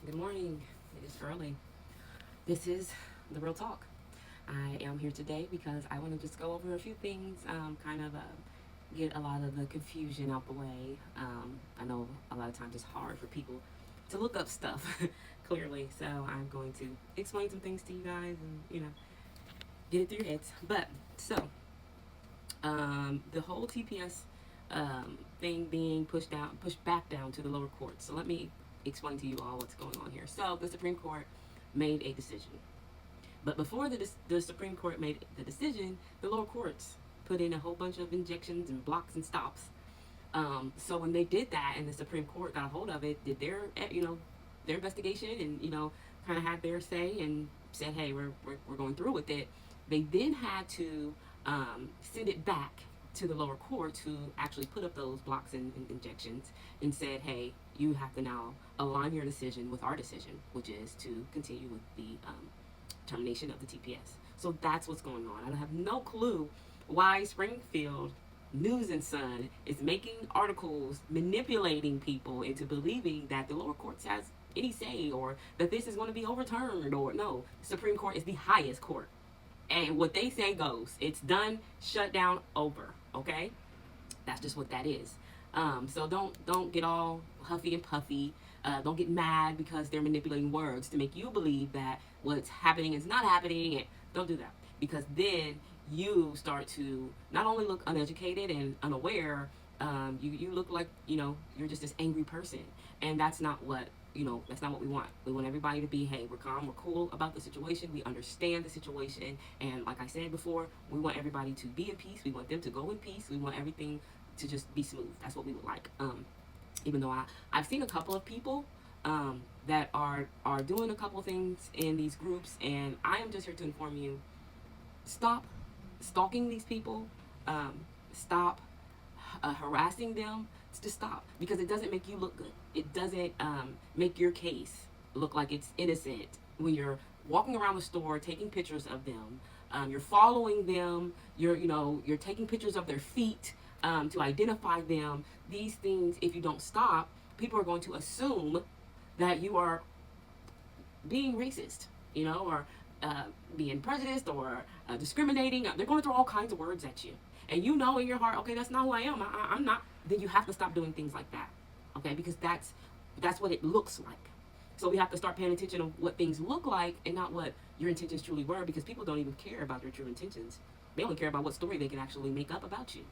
Good morning. It is early. This is the real talk. I am here today because I want to just go over a few things, get a lot of the confusion out the way. I know a lot of times it's hard for people to look up stuff clearly, so I'm going to explain some things to you guys and get it through your heads. The whole TPS thing being pushed back down to the lower courts. So let me explain to you all what's going on here. So the Supreme Court made a decision, but before the Supreme Court made the decision, the lower courts put in a whole bunch of injections and blocks and stops. So when they did that, and the Supreme Court got a hold of it, did their investigation, and kind of had their say and said, hey, we're going through with it. They then had to send it back to the lower courts who actually put up those blocks and injections and said, hey, you have to now align your decision with our decision, which is to continue with the termination of the TPS. So that's what's going on. I have no clue why Springfield News and Sun is making articles manipulating people into believing that the lower courts has any say or that this is going to be overturned. Or no, the Supreme Court is the highest court, and what they say goes. It's done, shut down, over. Okay, that's just what that is. So don't get all huffy and puffy. Don't get mad because they're manipulating words to make you believe that what's happening is not happening. And don't do that, because then you start to not only look uneducated and unaware. You look like you're just this angry person, and that's not what that's not what we want. We want everybody to be, hey, we're calm, we're cool about the situation, we understand the situation, and like I said before, we want everybody to be in peace. We want them to go in peace. We want everything to just be smooth. That's what we would like. Even though I've seen a couple of people that are doing a couple of things in these groups, and I am just here to inform you: stop stalking these people. Stop harassing them. To stop, because it doesn't make you look good. It doesn't make your case look like it's innocent when you're walking around the store taking pictures of them. You're following them. You're taking pictures of their feet to identify them. These things, if you don't stop, people are going to assume that you are being racist, or being prejudiced or discriminating. They're going to throw all kinds of words at you. And in your heart, okay, that's not who I am. I'm not. Then you have to stop doing things like that, okay? Because that's what it looks like. So we have to start paying attention to what things look like and not what your intentions truly were, because people don't even care about your true intentions. They only care about what story they can actually make up about you.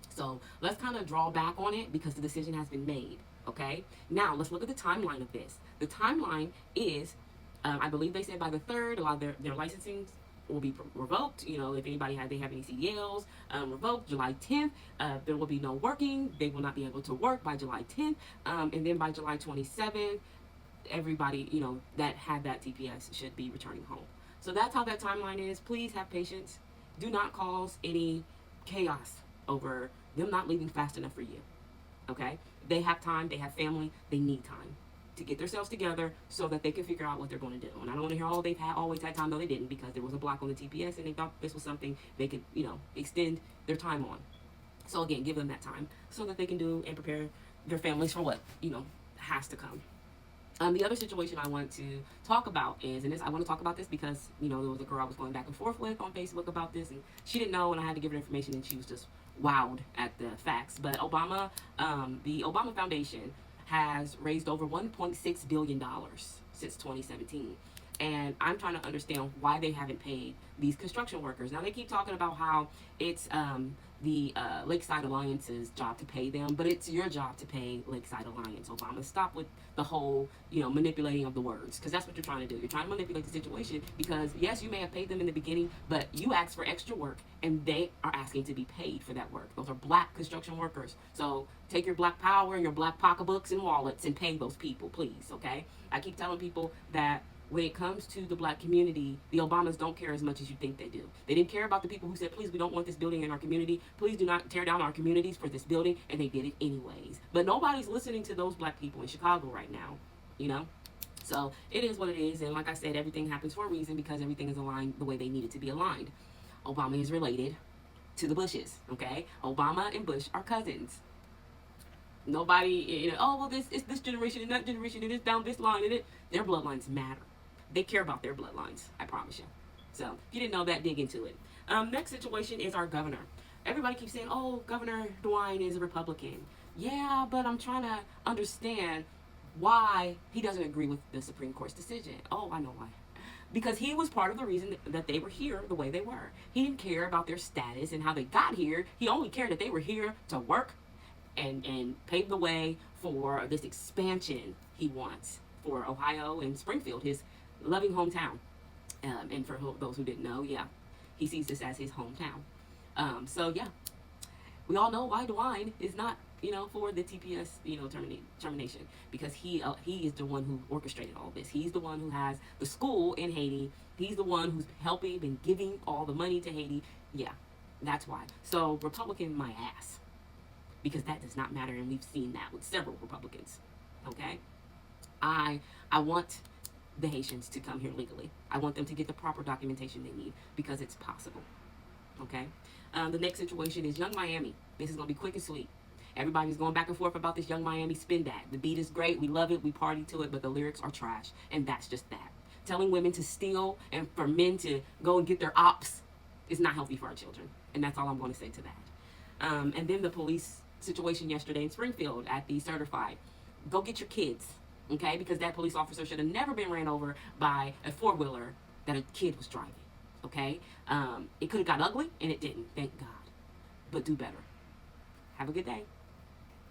So let's kind of draw back on it because the decision has been made, okay? Now, let's look at the timeline of this. The timeline is, I believe they said by the 3rd, a lot of their licensing will be revoked. If anybody they have any CDLs revoked, July 10th, there will be no working. They will not be able to work by July 10th. And then by July 27th, everybody, that had that TPS should be returning home. So that's how that timeline is. Please have patience. Do not cause any chaos over them not leaving fast enough for you. Okay? They have time. They have family. They need time to get themselves together so that they can figure out what they're going to do. And I don't want to hear, they've always had time. No, they didn't, because there was a block on the TPS and they thought this was something they could, extend their time on. So again, give them that time so that they can do and prepare their families for what, has to come. The other situation I want to talk about is, and I want to talk about this because, there was a girl I was going back and forth with on Facebook about this, and she didn't know, and I had to give her information, and she was just wowed at the facts. But the Obama Foundation has raised over $1.6 billion since 2017. And I'm trying to understand why they haven't paid these construction workers. Now, they keep talking about how it's the Lakeside Alliance's job to pay them, but it's your job to pay Lakeside Alliance. Obama, stop with the whole, manipulating of the words, because that's what you're trying to do. You're trying to manipulate the situation because, yes, you may have paid them in the beginning, but you asked for extra work, and they are asking to be paid for that work. Those are black construction workers. So take your black power and your black pocketbooks and wallets and pay those people, please, okay? I keep telling people that when it comes to the black community, the Obamas don't care as much as you think they do. They didn't care about the people who said, please, we don't want this building in our community. Please do not tear down our communities for this building. And they did it anyways. But nobody's listening to those black people in Chicago right now, So it is what it is. And like I said, everything happens for a reason because everything is aligned the way they need it to be aligned. Obama is related to the Bushes, okay? Obama and Bush are cousins. Nobody, oh, well, this is this generation and that generation and it's down this line and it. Their bloodlines matter. They care about their bloodlines. I promise you. So if you didn't know that, dig into it. Next situation is our governor. Everybody keeps saying, oh, Governor DeWine is a Republican. Yeah, but I'm trying to understand why he doesn't agree with the Supreme Court's decision. Oh, I know why. Because he was part of the reason that they were here the way they were. He didn't care about their status and how they got here. He only cared that they were here to work and pave the way for this expansion he wants for Ohio and Springfield, his loving hometown. And for those who didn't know, yeah, he sees this as his hometown. So yeah, we all know why DeWine is not, for the TPS, termination, because he is the one who orchestrated all this. He's the one who has the school in Haiti. He's the one who's helping and giving all the money to Haiti. Yeah, that's why. So Republican my ass, because that does not matter, and we've seen that with several Republicans. Okay, I want the Haitians to come here legally. I want them to get the proper documentation they need because it's possible. Okay. The next situation is Young Miami. This is going to be quick and sweet. Everybody's going back and forth about this Young Miami spin back. The beat is great. We love it. We party to it. But the lyrics are trash. And that's just that. Telling women to steal and for men to go and get their ops is not healthy for our children. And that's all I'm going to say to that. And then the police situation yesterday in Springfield at the Certified. Go get your kids. Okay? Because that police officer should have never been ran over by a four-wheeler that a kid was driving. Okay? It could have got ugly, and it didn't. Thank God. But do better. Have a good day.